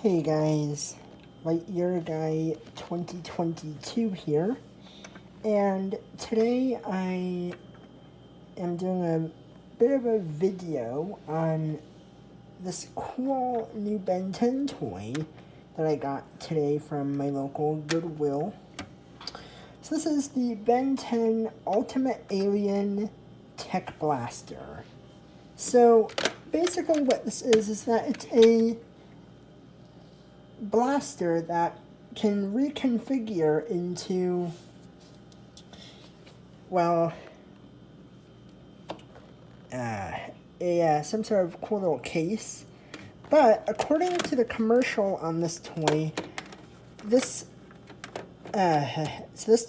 Hey guys, Lightyear Guy 2022 here, and today I am doing a bit of a video on this cool new Ben 10 toy that I got today from my local Goodwill. So this is the Ben 10 Ultimate Alien Tech Blaster. So basically what this is that it's a blaster that can reconfigure into, well, some sort of cool little case. But according to the commercial on this toy, this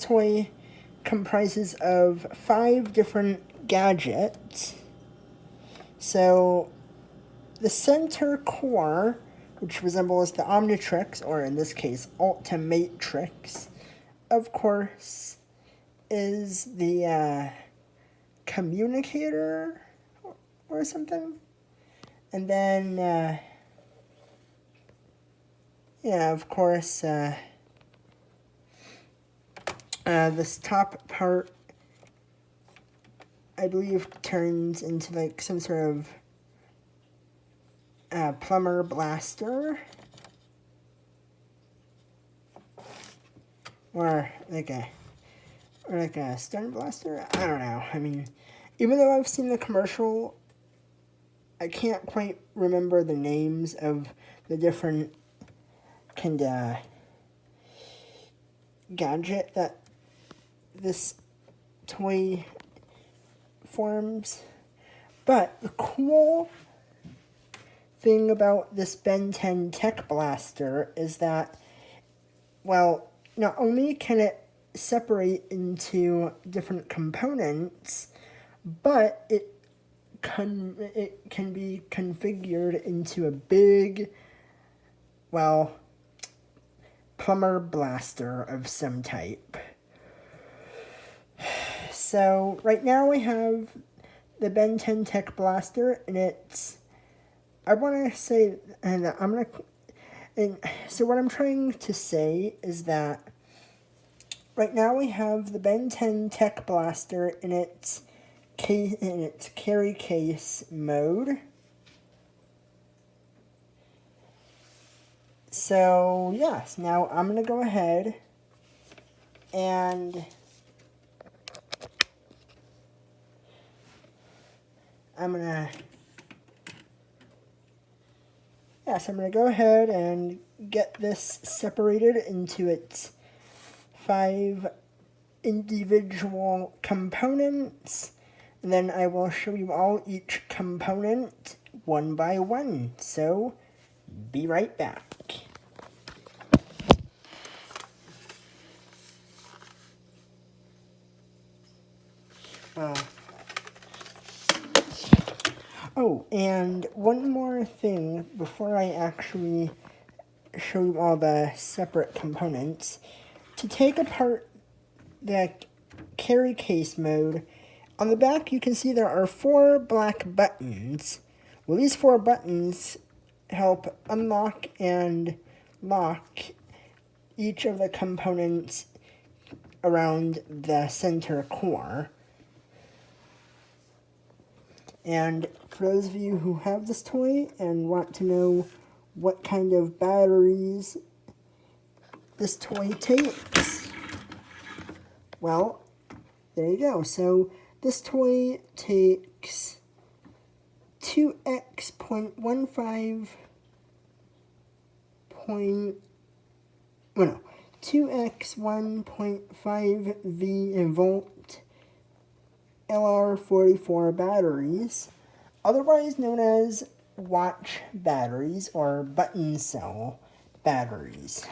toy comprises of 5 different gadgets. So the center core, which resembles the Omnitrix, or in this case, Ultimatrix, of course, is the communicator or something. And then, of course, this top part, I believe, turns into like some sort of plumber blaster, or like a stun blaster. I don't know. I mean, even though I've seen the commercial, I can't quite remember the names of the different kind of gadget that this toy forms. But the cool thing about this Ben 10 Tech Blaster is that, well, not only can it separate into different components, but it can be configured into a big, well, plumber blaster of some type. So right now we have the Ben 10 Tech Blaster, and I want to say, and so what I'm trying to say is that right now we have the Ben 10 Tech Blaster in its carry case mode. So yes, now I'm gonna go ahead and I'm gonna go ahead and get this separated into its 5 individual components, and then I will show you all each component one by one. So, be right back. Oh, and one more thing before I actually show you all the separate components. To take apart the carry case mode, on the back you can see there are 4 black buttons. Well, these 4 buttons help unlock and lock each of the components around the center core. And for those of you who have this toy and want to know what kind of batteries this toy takes, well, there you go. So this toy takes 2x1.5 volt LR44 batteries, otherwise known as watch batteries or button cell batteries.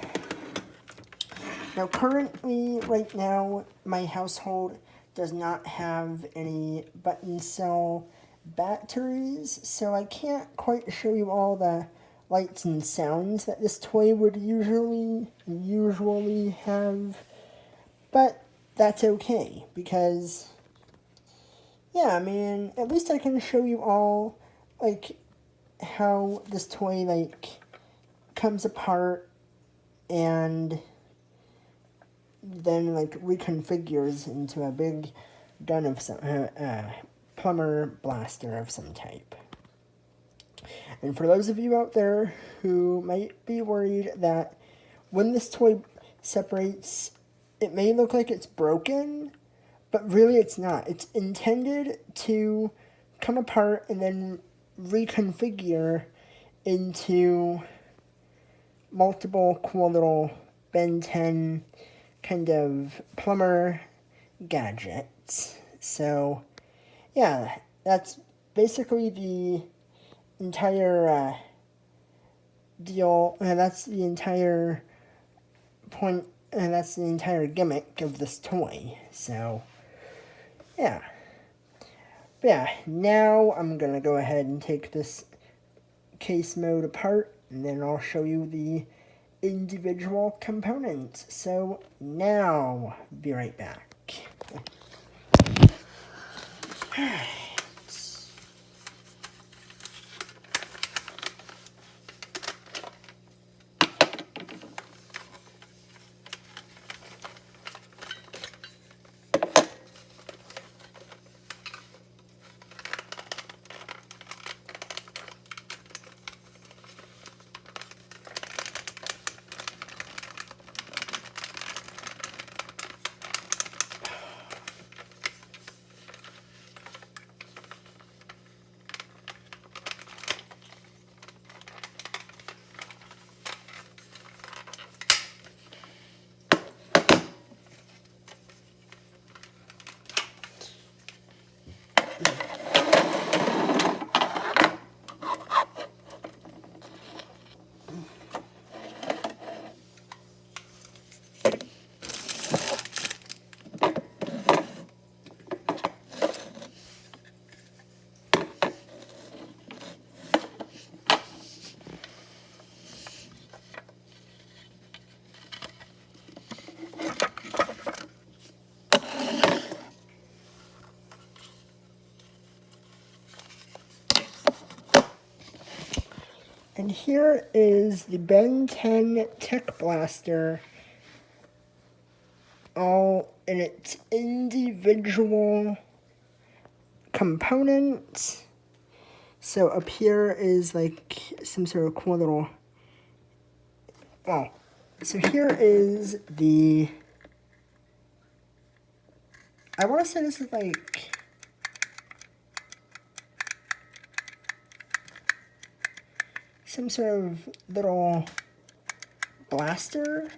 Now currently, right now, my household does not have any button cell batteries, so I can't quite show you all the lights and sounds that this toy would usually have, but that's okay, because yeah, I mean, at least I can show you all, like, how this toy, like, comes apart and then like reconfigures into a big gun of some plumber blaster of some type. And for those of you out there who might be worried that when this toy separates, it may look like it's broken, but really it's not. It's intended to come apart and then reconfigure into multiple cool little Ben 10 kind of plumber gadgets. So, yeah, that's basically the entire deal. That's the entire point, and that's the entire gimmick of this toy. So, yeah. But yeah, now I'm going to go ahead and take this case mode apart, and then I'll show you the individual components. So now, be right back. And here is the Ben 10 Tech Blaster, all in its individual components. So up here is like some sort of cool little, so here is the, I want to say this is like, some sort of little blaster.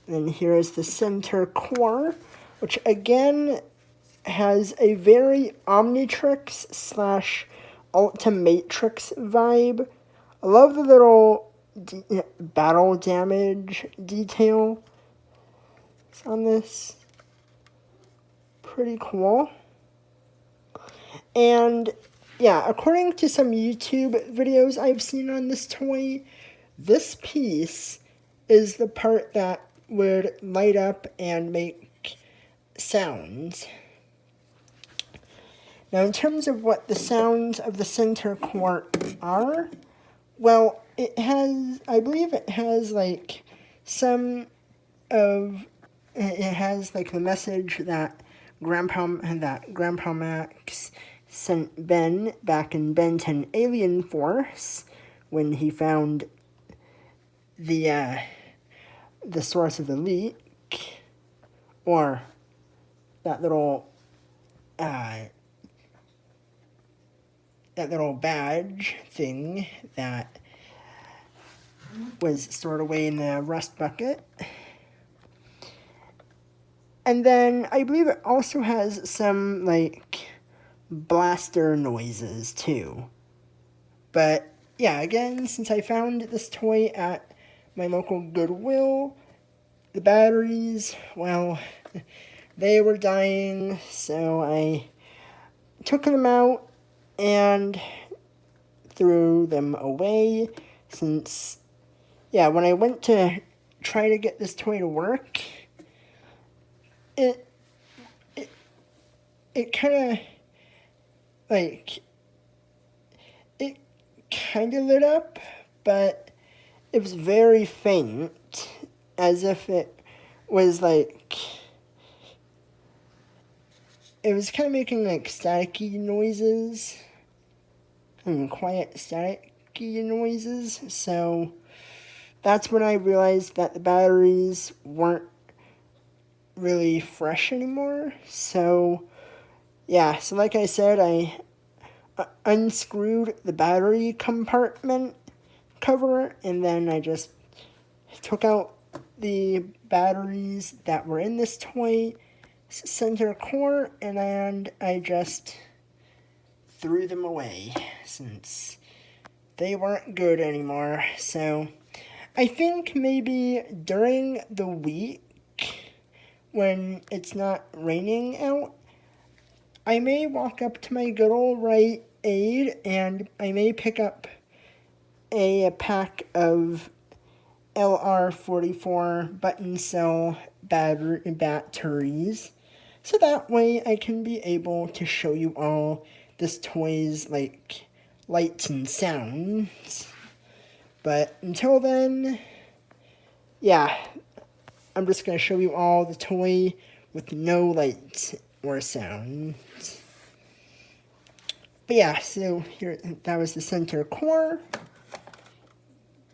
And here is the center core, which again has a very Omnitrix / Ultimatrix vibe. I love the little battle damage detail on this. Pretty cool. And yeah, according to some YouTube videos I've seen on this toy, this piece is the part that would light up and make sounds. Now, in terms of what the sounds of the center core are, well, it has, I believe it has like it has like the message that Grandpa Max sent Ben back in Ben 10 Alien Force when he found the source of the leak, or that little badge thing that was stored away in the rust bucket. And then I believe it also has some like blaster noises too. But yeah, again, since I found this toy at my local Goodwill, the batteries, well, they were dying, so I took them out and threw them away, since, yeah, when I went to try to get this toy to work, it kind of, like, it kind of lit up, but it was very faint, as if it was like, it was kind of making like staticky noises and quiet staticky noises. So that's when I realized that the batteries weren't really fresh anymore. So yeah, so like I said, I unscrewed the battery compartment cover, and then I just took out the batteries that were in this toy center core, and I just threw them away since they weren't good anymore. So I think maybe during the week when it's not raining out, I may walk up to my good old Rite Aid and I may pick up a pack of LR44 button cell batteries, so that way I can be able to show you all this toy's like lights and sounds. But until then, yeah, I'm just gonna show you all the toy with no lights or sounds. But yeah, so here, that was the center core.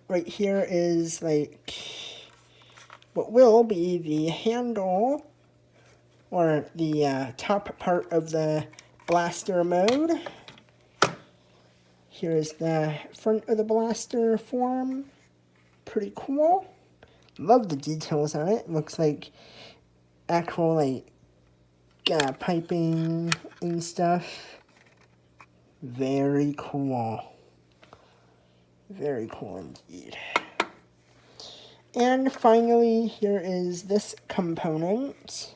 Right here is like what will be the handle, or the top part of the blaster mode. Here is the front of the blaster form. Pretty cool. Love the details on it. Looks like actual like piping and stuff. Very cool. Very cool indeed. And finally, here is this component.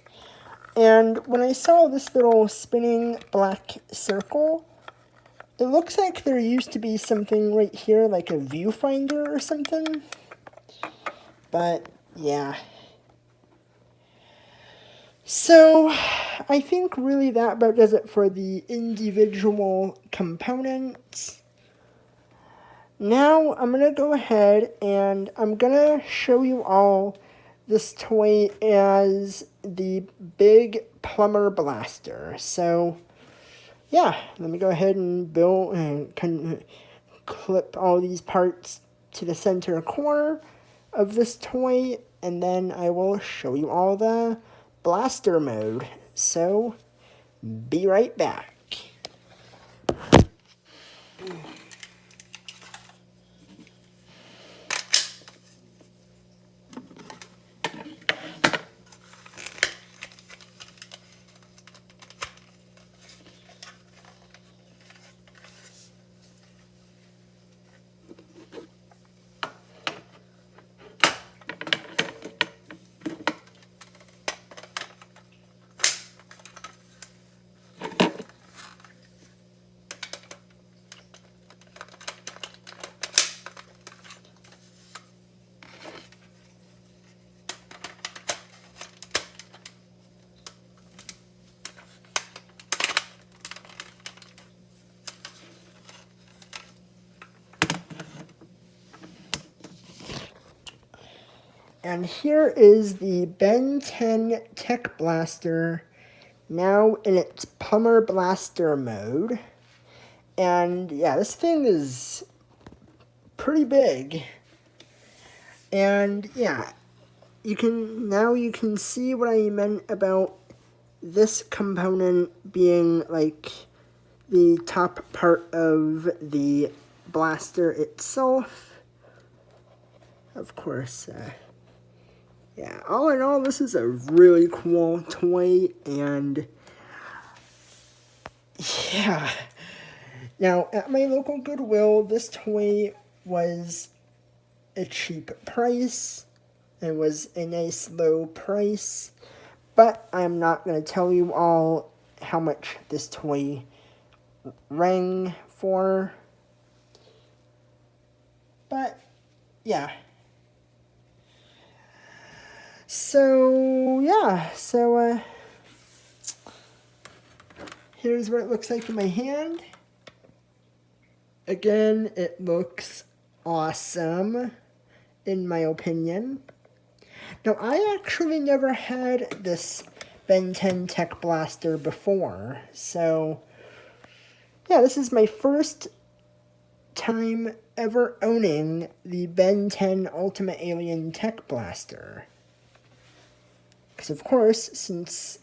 And when I saw this little spinning black circle, it looks like there used to be something right here, like a viewfinder or something. But yeah. So I think really that about does it for the individual components. Now I'm going to go ahead and I'm going to show you all this toy as the big plumber blaster. So yeah, let me go ahead and build and clip all these parts to the center core of this toy, and then I will show you all the blaster mode. So be right back. And here is the Ben 10 Tech Blaster, now in its plumber blaster mode. And yeah, this thing is pretty big. And yeah, you can see what I meant about this component being like the top part of the blaster itself. Of course, yeah, all in all, this is a really cool toy, and yeah. Now, at my local Goodwill, this toy was a cheap price. It was a nice low price, but I'm not going to tell you all how much this toy rang for. But, yeah. So, yeah. So, here's what it looks like in my hand. Again, it looks awesome, in my opinion. Now, I actually never had this Ben 10 Tech Blaster before, so yeah, this is my first time ever owning the Ben 10 Ultimate Alien Tech Blaster. Because of course, since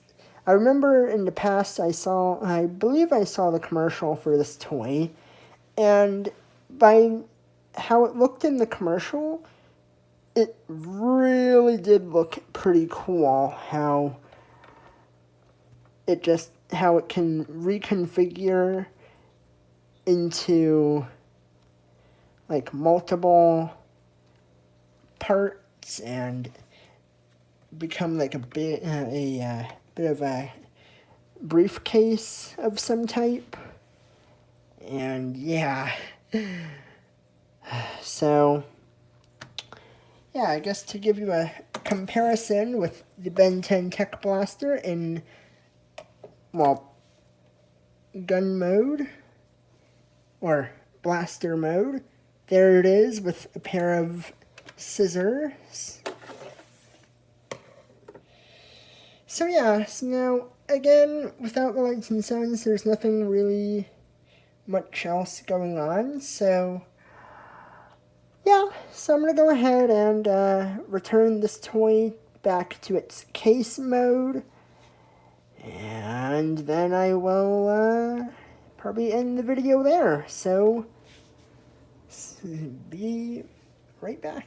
I remember in the past I believe I saw the commercial for this toy, and by how it looked in the commercial, it really did look pretty cool how it can reconfigure into like multiple parts and become like a bit of a briefcase of some type. And yeah, so yeah, I guess to give you a comparison with the Ben 10 Tech Blaster in, well, gun mode or blaster mode, there it is with a pair of scissors. So yeah, so now again, without the lights and sounds, there's nothing really much else going on, so yeah, so I'm going to go ahead and return this toy back to its case mode, and then I will probably end the video there, so be right back.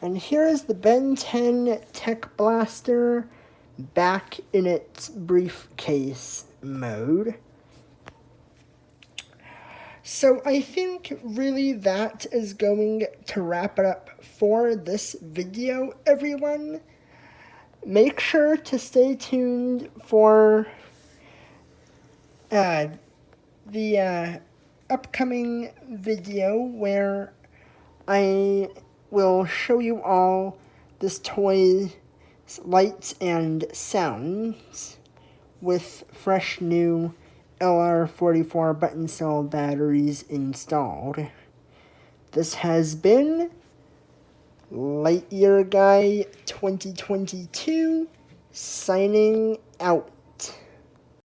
And here is the Ben 10 Tech Blaster back in its briefcase mode. So I think really that is going to wrap it up for this video, everyone. Make sure to stay tuned for the upcoming video where I will show you all this toy's lights and sounds with fresh new LR44 button cell batteries installed. This has been Lightyear Guy 2022 signing out.